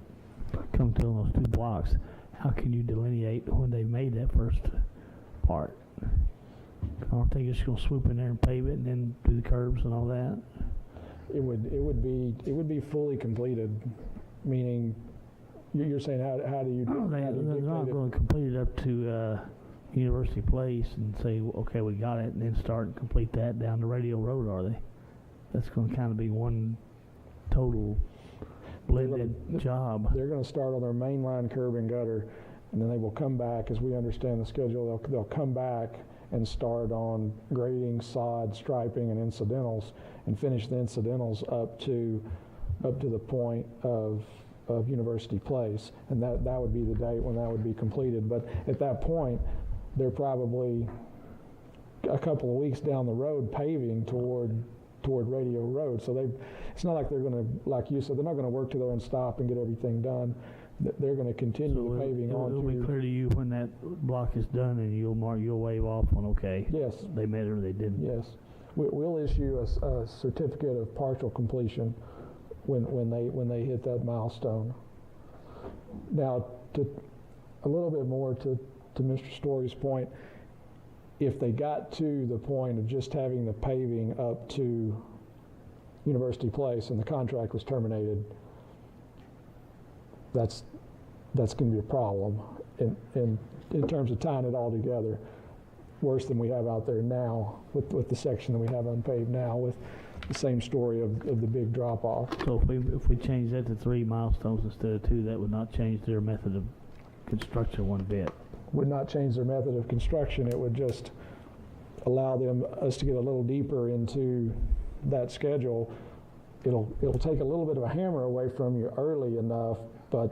on those 2 blocks? How can you delineate when they made that first part? I don't think it's going to swoop in there and pave it and then do the curbs and all that. it would be fully completed, meaning, you're saying how do you? No, they're not dictate it? going to complete it up to University Place and say, okay, we got it, and then start and complete that down to Radio Road, are they? That's going to kind of be one total blended job. They're going to start on their main line curb and gutter, and then they will come back, as we understand the schedule, they'll come back and start on grading, sod, striping, and incidentals, and finish the incidentals up to the point of University Place, and that would be the date when that would be completed. But at that point, they're probably a couple of weeks down the road paving toward Radio Road. So it's not like they're going to, like you said, they're not going to work to there and stop and get everything done. They're going to continue the paving on it'll be through. clear to you when that block is done, and you'll wave off on, okay, Yes, they met it or they didn't. yes. We'll issue a certificate of partial completion when they hit that milestone. Now, a little bit more to Mr. Story's point, if they got to the point of just having the paving up to University Place and the contract was terminated, that's going to be a problem in terms of tying it all together. Worse than we have out there now with the section that we have unpaved now, with the same story of the big drop off. So if we change that to 3 milestones instead of 2, that would not change their method of construction one bit. Would not change their method of construction. It would just allow us to get a little deeper into that schedule. It'll take a little bit of a hammer away from you early enough, but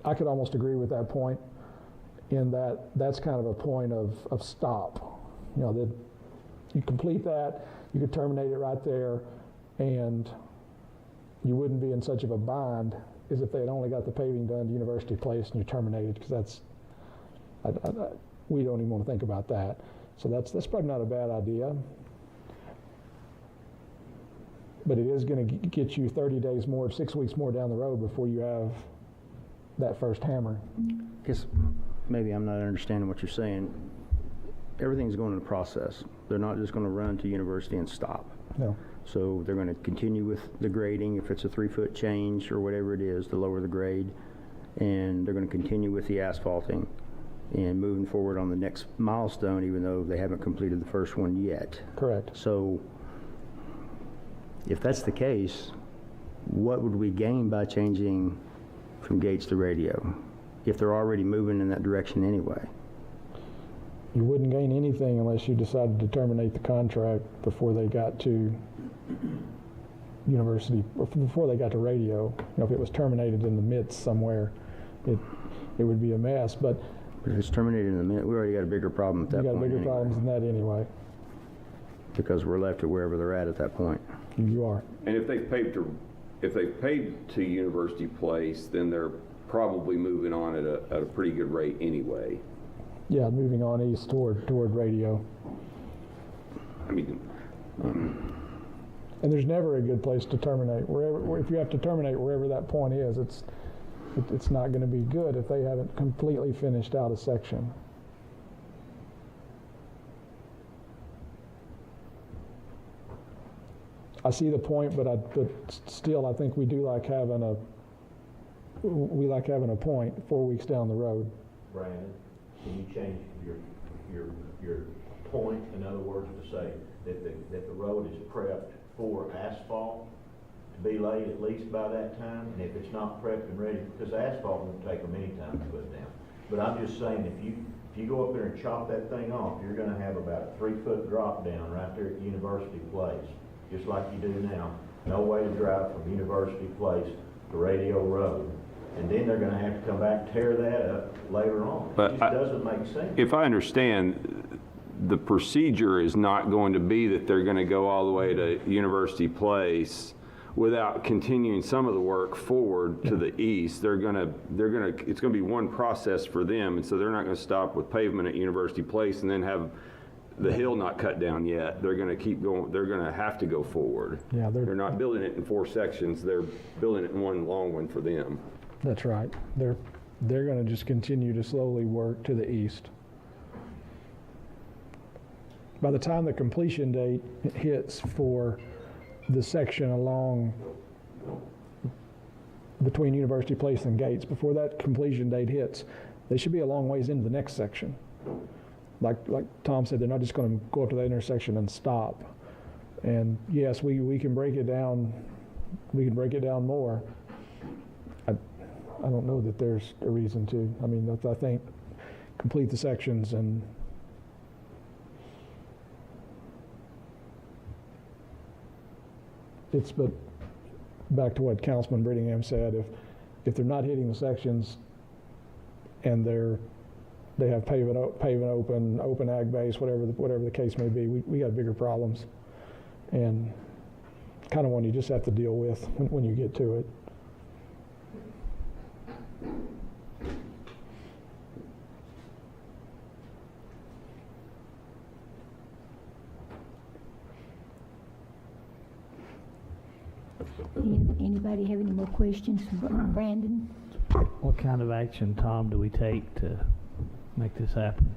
I could almost agree with that point, in that that's kind of a point of stop. You know, that you complete that, you could terminate it right there, and you wouldn't be in such of a bind as if they had only got the paving done to University Place and you terminated, because we don't even want to think about that. So that's probably not a bad idea. But it is going to get you 30 days more, 6 weeks more down the road before you have that first hammer. I guess maybe I'm not understanding what you're saying. Everything's going in a process. They're not just going to run to University and stop. No. So they're going to continue with the grading, if it's a 3-foot change or whatever it is, to lower the grade, and they're going to continue with the asphalting and moving forward on the next milestone, even though they haven't completed the first one yet. Correct. So if that's the case, what would we gain by changing from gates to radio, if they're already moving in that direction anyway? You wouldn't gain anything unless you decided to terminate the contract before they got to University, or before they got to radio. You know, if it was terminated in the midst somewhere, it would be a mess. But If it's terminated in a minute, we already got a bigger problem at that you point got bigger anyway, problems than that anyway. because we're left at wherever they're at that point. You are. And if they've paved to University Place, then they're probably moving on at a pretty good rate anyway. Yeah, moving on east toward radio. I mean, And there's never a good place to terminate. If you have to terminate wherever that point is, it's not going to be good if they haven't completely finished out a section. I see the point, but still, I think we do like having a point 4 weeks down the road. Brandon, can you change your your point, in other words, to say that the road is prepped for asphalt to be laid at least by that time, and if it's not prepped and ready, because asphalt won't take them any time to put down. But I'm just saying, if you go up there and chop that thing off, you're gonna have about a 3-foot drop down right there at University Place, just like you do now. No way to drive from University Place to Radio Road. And then they're gonna have to come back and tear that up later on. But It just doesn't make sense. If I understand, the procedure is not going to be that they're going to go all the way to University Place without continuing some of the work forward to the east. It's going to be one process for them, and so they're not going to stop with pavement at University Place and then have the hill not cut down yet. They're going to keep going. They're going to have to go forward. Yeah, they're not building it in 4 sections. They're building it in one long one for them. That's right. They're going to just continue to slowly work to the east. By the time the completion date hits for the section along between University Place and Gates, before that completion date hits, they should be a long ways into the next section. Like Tom said, they're not just going to go up to that intersection and stop. And yes, we can break it down. We can break it down more. I don't know that there's a reason to. I mean, I think complete the sections and but back to what Councilman Brittingham said, if they're not hitting the sections and they have pavement open ag base, whatever the case may be, we got bigger problems, and kind of one you just have to deal with when you get to it. Anybody have any more questions for Brandon? What kind of action, Tom, do we take to make this happen?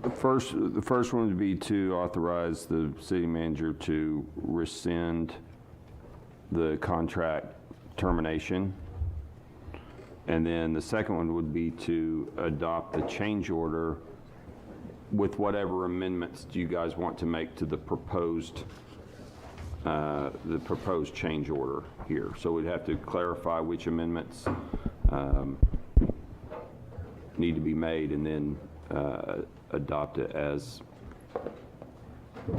The first one would be to authorize the city manager to rescind the contract termination. And then the second one would be to adopt the change order with whatever amendments do you guys want to make to the proposed change order here. So we'd have to clarify which amendments need to be made, and then adopt it as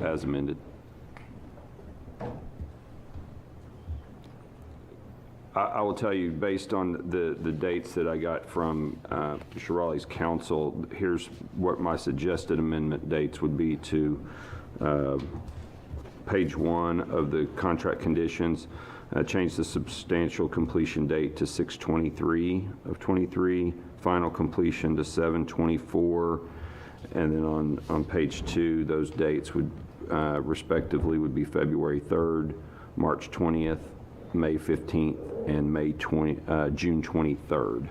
amended. I will tell you, based on the dates that I got from Shirley's counsel, here's what my suggested amendment dates would be to page 1 of the contract conditions. Change the substantial completion date to 6/23 of 23, final completion to 7/24, and then on page 2, those dates would respectively would be February 3rd, March 20th, May 15th, and June 23rd.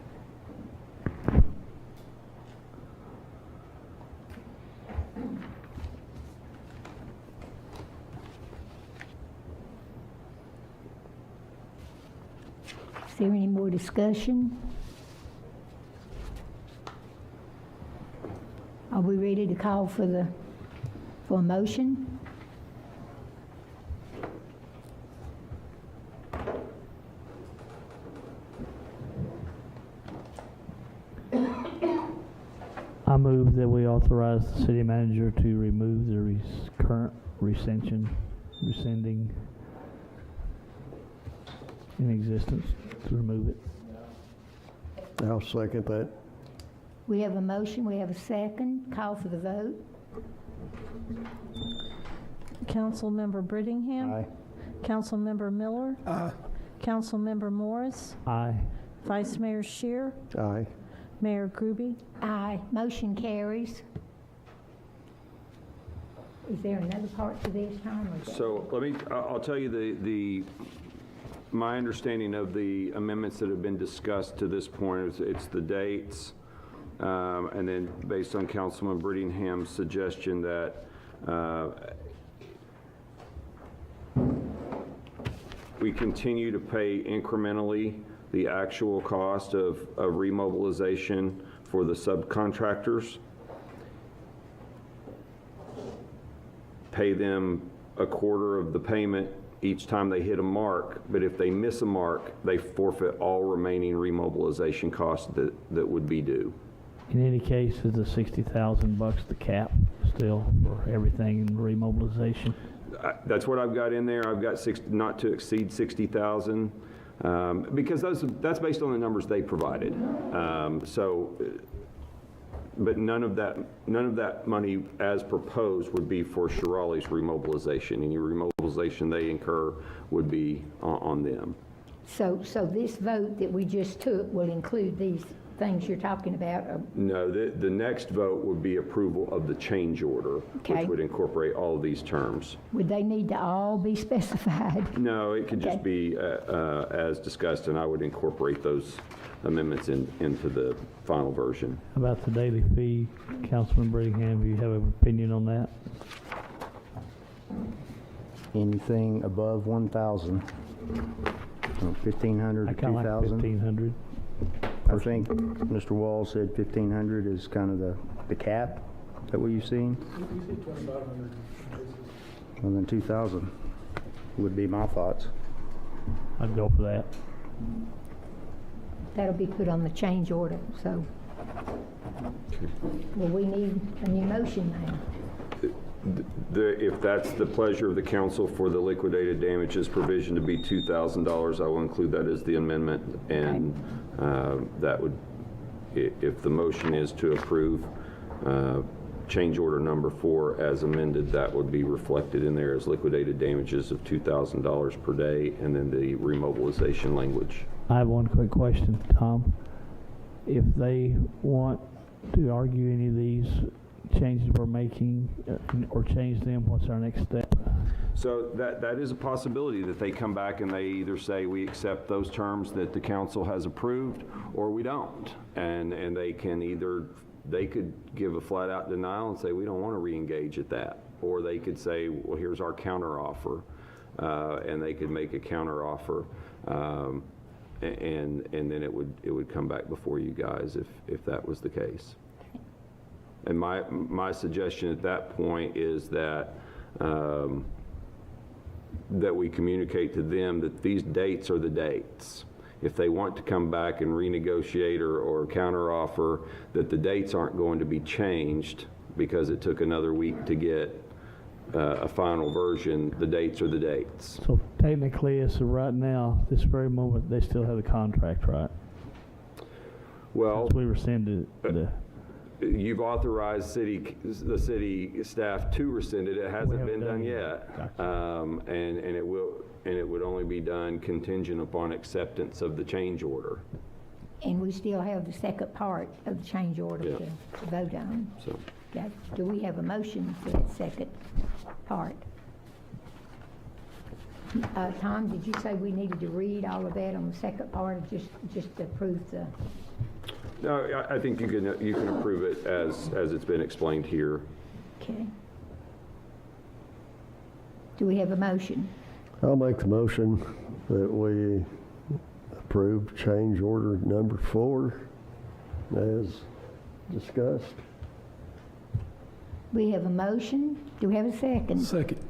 Is there any more discussion? Are we ready to call for a motion? I move that we authorize the city manager to remove the current rescinding in existence, to remove it. I'll second that. We have a motion, we have a second. Call for the vote. Councilmember Brittingham. Aye. Councilmember Miller. Aye. Councilmember Morris. Aye. Vice Mayor Shear. Aye. Mayor Groby. Aye. Motion carries. Is there another part to this, Tom? or is that- So I'll tell you my understanding of the amendments that have been discussed to this point is it's the dates, and then based on Councilman Brittingham's suggestion that we continue to pay incrementally the actual cost of remobilization for the subcontractors, pay them a quarter of the payment each time they hit a mark, but if they miss a mark, they forfeit all remaining remobilization costs that would be due. In any case, is the $60,000 the cap still for everything in remobilization? That's what I've got in there. I've got not to exceed 60,000, because that's based on the numbers they provided. But none of that money as proposed would be for Shirley's remobilization. Any remobilization they incur would be on them. So this vote that we just took will include these things you're talking about? No, the next vote would be approval of the change order, Okay. which would incorporate all of these terms. Would they need to all be specified? No, it could just Okay. be as discussed, and I would incorporate those amendments into the final version. How about the daily fee? Councilman Brittingham, do you have an opinion on that? Anything above 1,000, 1,500 I to kind of like 2,000. 1,500. I think Mr. Wall said 1,500 is kind of the cap. Is that what you've seen? Well, then 2,000 would be my thoughts. I'd go for that. That'll be put on the change order, so. Well, we need a new motion now. If that's the pleasure of the council for the liquidated damages provision to be $2,000, I will include that as the amendment, and that would, if the motion is to approve change order number 4 as amended, that would be reflected in there as liquidated damages of $2,000 per day, and then the remobilization language. I have one quick question, Tom. If they want to argue any of these changes we're making or change them, what's our next step? So that is a possibility, that they come back and they either say we accept those terms that the council has approved, or we don't. And they can either, they could give a flat out denial and say we don't want to re-engage at that, or they could say, well, here's our counter offer, and they could make a counter offer, and then it would come back before you guys if that was the case. And my suggestion at that point is that that we communicate to them that these dates are the dates. If they want to come back and renegotiate or counteroffer, that the dates aren't going to be changed because it took another week to get a final version. The dates are the dates. So technically, as of right now, this very moment, they still have the contract, right? Well, Since we rescinded the. You've authorized the city staff to rescind it. It hasn't haven't been done done it yet. yet. Gotcha. And it would only be done contingent upon acceptance of the change order. And we still have the second part of the change order Yeah. to vote on. So Okay. Do we have a motion for that second part? Tom, did you say we needed to read all of that on the second part, or just approve the? no, I think you can approve it as it's been explained here. Okay. Do we have a motion? I'll make the motion that we approve change order number 4 as discussed. We have a motion. Do we have a second? Second.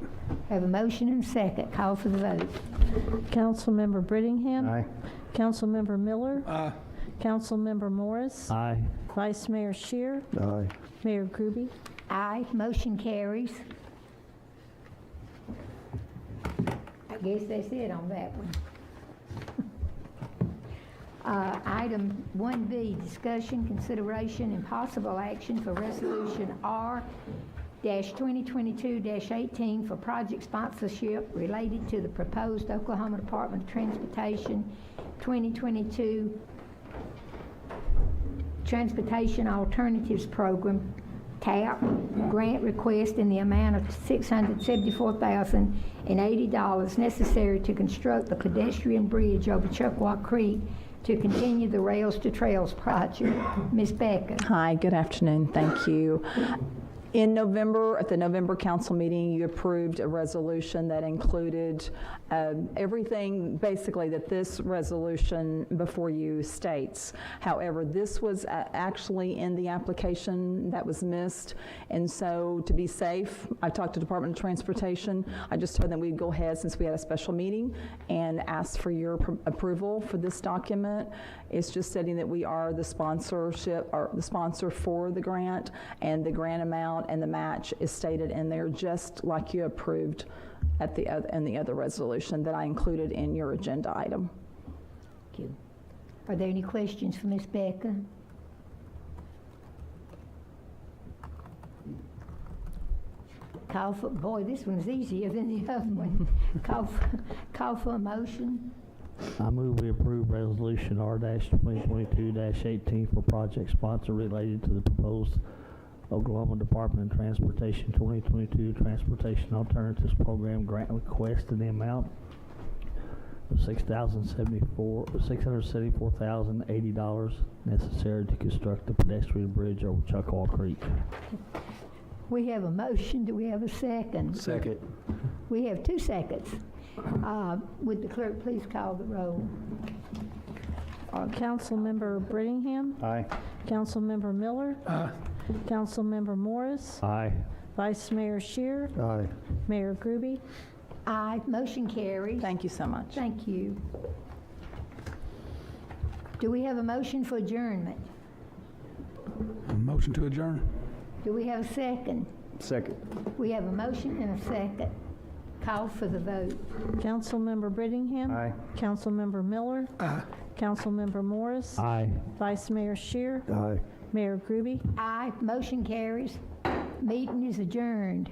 Have a motion and a second. Call for the vote. Councilmember Brittingham. Aye. Councilmember Miller. Aye. Councilmember Morris. Aye. Vice Mayor Shear. Aye. Mayor Groby. Aye. Motion carries. I guess that's it on that one. Item 1B, discussion, consideration, and possible action for resolution R-2022-18 for project sponsorship related to the proposed Oklahoma Department of Transportation 2022 Transportation Alternatives Program, TAP, grant request in the amount of $674,080 necessary to construct the pedestrian bridge over Choctaw Creek to continue the Rails to Trails project. Ms. Becca. Hi, good afternoon. Thank you. In November, at the November council meeting, you approved a resolution that included everything basically that this resolution before you states. However, this was actually in the application that was missed, and so to be safe, I talked to Department of Transportation. I just told them we'd go ahead, since we had a special meeting, and ask for your approval for this document. It's just stating that we are the sponsorship, or the sponsor for the grant, and the grant amount and the match is stated in there, just like you approved at the in the other resolution that I included in your agenda item. Thank you. Are there any questions for Ms. Becker? Call for, boy, this one's easier than the other one. Call for a motion. I move we approve Resolution R-2022-18 for project sponsor related to the proposed Oklahoma Department of Transportation 2022 Transportation Alternatives Program grant request in the amount of $674,080 necessary to construct the pedestrian bridge over Chuckwall Creek. We have a motion. Do we have a second? Second. We have 2 seconds. Would the clerk please call the roll? Councilmember Brittingham. Aye. Councilmember Miller. Aye. Councilmember Morris. Aye. Vice Mayor Shear. Aye. Mayor Groby. Aye. Motion carries. Thank you so much. Thank you. Do we have a motion for adjournment? Motion to adjourn. Do we have a second? Second. We have a motion and a second. Call for the vote. Councilmember Brittingham. Aye. Councilmember Miller. Aye. Councilmember Morris. Aye. Vice Mayor Shear. Aye. Mayor Groby. Aye. Motion carries. Meeting is adjourned.